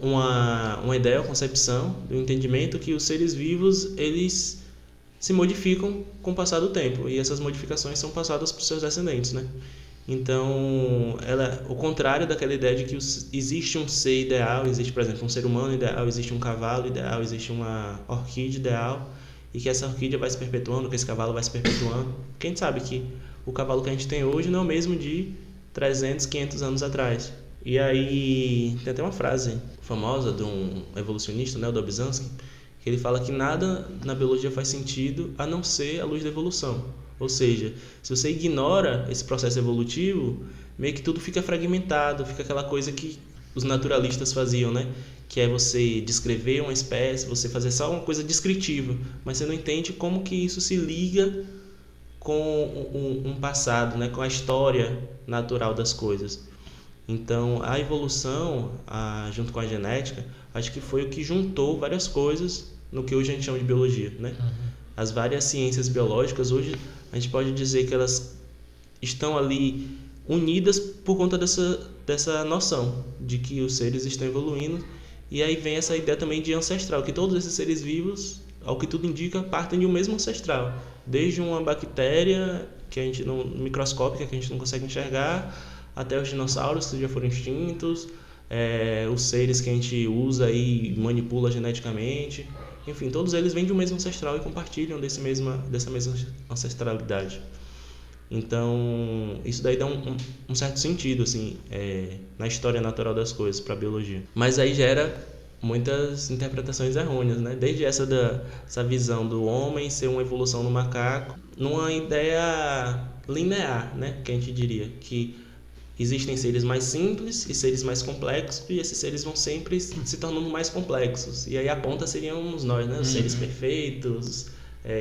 uma ideia, uma concepção, um entendimento que os seres vivos, eles se modificam com o passar do tempo, e essas modificações são passadas para os seus descendentes, né? Então, o contrário daquela ideia de que existe um ser ideal, existe, por exemplo, um ser humano ideal, existe um cavalo ideal, existe uma orquídea ideal, e que essa orquídea vai se perpetuando, que esse cavalo vai se perpetuando. Porque a gente sabe que o cavalo que a gente tem hoje não é o mesmo de 300, 500 anos atrás. E aí tem até uma frase famosa de um evolucionista, né, o Dobzhansky, que ele fala que nada na biologia faz sentido a não ser a luz da evolução. Ou seja, se você ignora esse processo evolutivo, meio que tudo fica fragmentado, fica aquela coisa que os naturalistas faziam, né? Que é você descrever uma espécie, você fazer só uma coisa descritiva, mas você não entende como que isso se liga com um passado, né? Com a história natural das coisas. Então, a evolução, junto com a genética, acho que foi o que juntou várias coisas no que hoje a gente chama de biologia, né? As várias ciências biológicas, hoje a gente pode dizer que elas estão ali unidas por conta dessa noção de que os seres estão evoluindo. E aí vem essa ideia também de ancestral, que todos esses seres vivos, ao que tudo indica, partem de um mesmo ancestral. Desde uma bactéria que a gente não, microscópica, que a gente não consegue enxergar, até os dinossauros que já foram extintos, os seres que a gente usa e manipula geneticamente. Enfim, todos eles vêm de um mesmo ancestral e compartilham dessa mesma ancestralidade. Então, isso daí dá um certo sentido, assim, na história natural das coisas para a biologia. Mas aí gera muitas interpretações errôneas, né? Desde essa visão do homem ser uma evolução do macaco, numa ideia linear, né? Que a gente diria que existem seres mais simples e seres mais complexos, e esses seres vão sempre se tornando mais complexos. E aí a ponta seríamos nós, né? Os seres perfeitos,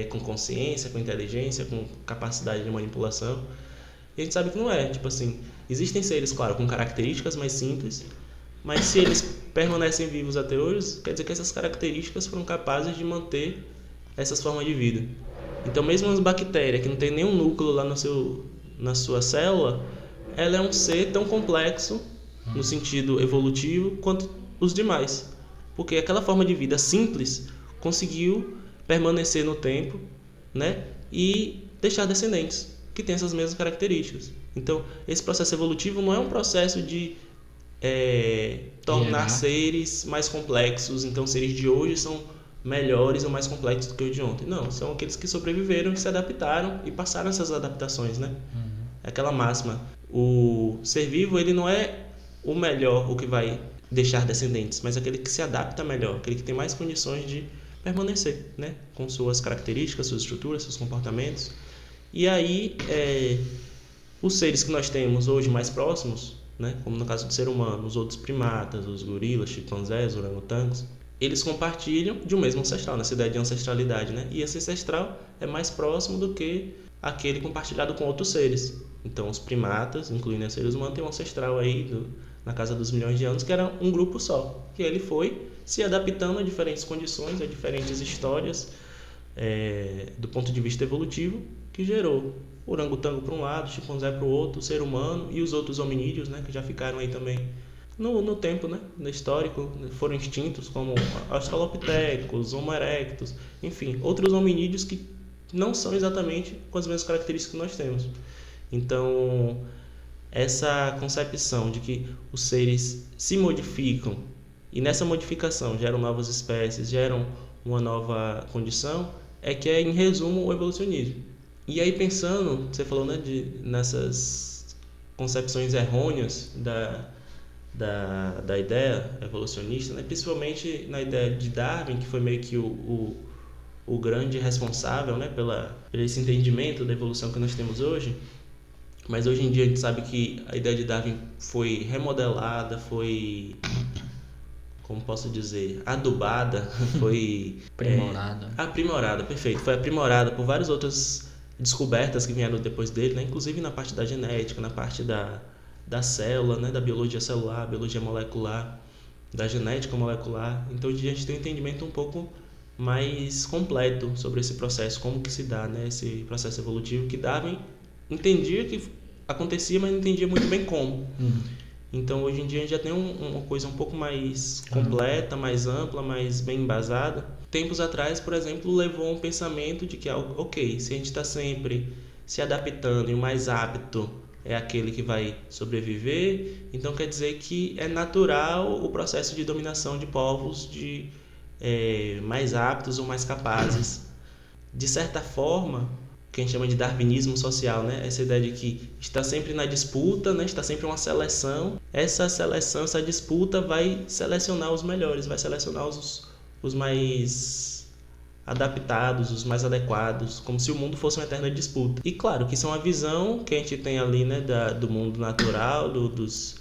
com consciência, com inteligência, com capacidade de manipulação. E a gente sabe que não é. Tipo assim, existem seres, claro, com características mais simples, mas se eles permanecem vivos até hoje, quer dizer que essas características foram capazes de manter essas formas de vida. Então, mesmo as bactérias, que não tem nenhum núcleo lá na sua célula, ela é um ser tão complexo, no sentido evolutivo, quanto os demais. Porque aquela forma de vida simples conseguiu permanecer no tempo, né? E deixar descendentes que têm essas mesmas características. Então, esse processo evolutivo não é um processo de tornar seres mais complexos. Então, seres de hoje são melhores ou mais complexos do que os de ontem. Não, são aqueles que sobreviveram, que se adaptaram e passaram essas adaptações, né? Aquela máxima, o ser vivo, ele não é o melhor, o que vai deixar descendentes, mas aquele que se adapta melhor, aquele que tem mais condições de permanecer, né? Com suas características, suas estruturas, seus comportamentos. E aí, os seres que nós temos hoje mais próximos, né? Como no caso do ser humano, os outros primatas, os gorilas, chimpanzés, orangotangos, eles compartilham de um mesmo ancestral, nessa ideia de ancestralidade, né? E esse ancestral é mais próximo do que aquele compartilhado com outros seres. Então, os primatas, incluindo os seres humanos, tem um ancestral aí na casa dos milhões de anos, que era um grupo só. Que ele foi se adaptando a diferentes condições, a diferentes histórias, do ponto de vista evolutivo, que gerou o orangotango para um lado, o chimpanzé para o outro, o ser humano e os outros hominídeos, né, que já ficaram aí também no tempo, né, no histórico, foram extintos, como australopithecus, Homo erectus, enfim, outros hominídeos que não são exatamente com as mesmas características que nós temos. Então, essa concepção de que os seres se modificam e nessa modificação geram novas espécies, geram uma nova condição, que é, em resumo, o evolucionismo. E aí, pensando, você falou, né, nessas concepções errôneas da ideia evolucionista, né, principalmente na ideia de Darwin, que foi meio que o grande responsável, né, por esse entendimento da evolução que nós temos hoje. Mas hoje em dia a gente sabe que a ideia de Darwin foi remodelada, foi, como posso dizer, adubada, foi aprimorada, perfeito. Foi aprimorada por várias outras descobertas que vieram depois dele, né? Inclusive na parte da genética, na parte da célula, né? Da biologia celular, biologia molecular, da genética molecular. Então hoje a gente tem um entendimento um pouco mais completo sobre esse processo, como que se dá, né? Esse processo evolutivo que Darwin entendia que acontecia, mas não entendia muito bem como. Então, hoje em dia, a gente já tem uma coisa um pouco mais completa, mais ampla, mais bem embasada. Tempos atrás, por exemplo, levou a um pensamento de que, ok, se a gente está sempre se adaptando e o mais apto é aquele que vai sobreviver, então quer dizer que é natural o processo de dominação de povos mais aptos ou mais capazes. De certa forma, que a gente chama de darwinismo social, né? Essa ideia de que está sempre na disputa, né? Está sempre uma seleção. Essa seleção, essa disputa vai selecionar os melhores, vai selecionar os mais adaptados, os mais adequados, como se o mundo fosse uma eterna disputa. E claro que isso é uma visão que a gente tem ali, né, do mundo natural, dos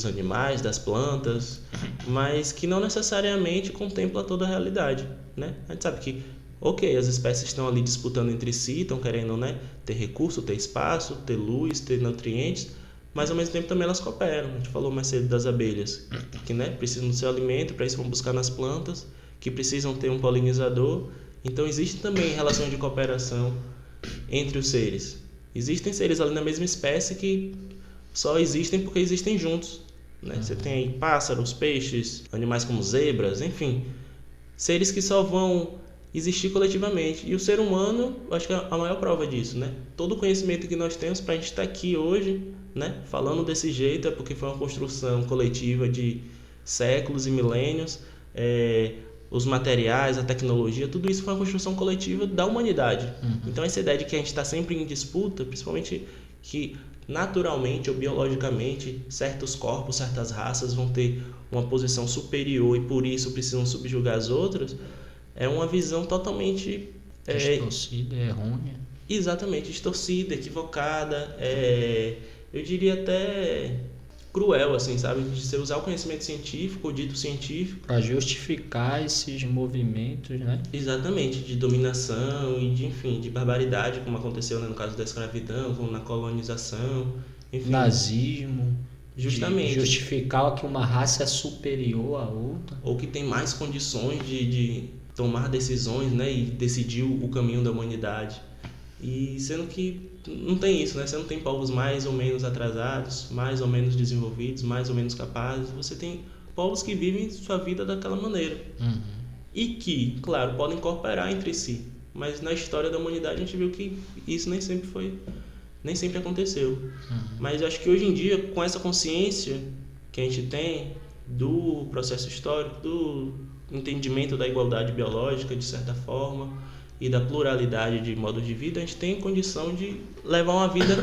animais, das plantas, mas que não necessariamente contempla toda a realidade, né? A gente sabe que, ok, as espécies estão ali disputando entre si, estão querendo, né, ter recurso, ter espaço, ter luz, ter nutrientes, mas ao mesmo tempo também elas cooperam. A gente falou mais cedo das abelhas, que, né, precisam do seu alimento, para isso vão buscar nas plantas, que precisam ter um polinizador. Então existe também relação de cooperação entre os seres. Existem seres ali na mesma espécie que só existem porque existem juntos, né? Você tem aí pássaros, peixes, animais como zebras, enfim, seres que só vão existir coletivamente. E o ser humano, acho que é a maior prova disso, né? Todo o conhecimento que nós temos para a gente estar aqui hoje, né, falando desse jeito, é porque foi uma construção coletiva de séculos e milênios. Os materiais, a tecnologia, tudo isso foi uma construção coletiva da humanidade. Então essa ideia de que a gente está sempre em disputa, principalmente que naturalmente ou biologicamente certos corpos, certas raças vão ter uma posição superior e por isso precisam subjugar as outras, é uma visão totalmente distorcida, errônea. Exatamente, distorcida, equivocada, eu diria até cruel, assim, sabe? De você usar o conhecimento científico, o dito científico, para justificar esses movimentos, né? Exatamente, de dominação e enfim, de barbaridade, como aconteceu, né, no caso da escravidão, como na colonização, enfim. Nazismo. Justamente. De justificar que uma raça é superior à outra. Ou que tem mais condições de tomar decisões, né, e decidir o caminho da humanidade. E sendo que não tem isso, né? Você não tem povos mais ou menos atrasados, mais ou menos desenvolvidos, mais ou menos capazes. Você tem povos que vivem sua vida daquela maneira. E que, claro, podem cooperar entre si. Mas na história da humanidade a gente viu que isso nem sempre aconteceu. Mas eu acho que hoje em dia, com essa consciência que a gente tem do processo histórico, do entendimento da igualdade biológica, de certa forma, e da pluralidade de modos de vida, a gente tem condição de levar uma vida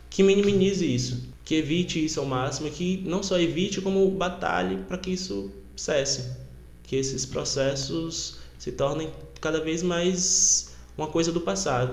que minimize isso, que evite isso ao máximo, que não só evite, como batalhe para que isso cesse, que esses processos se tornem cada vez mais uma coisa do passado.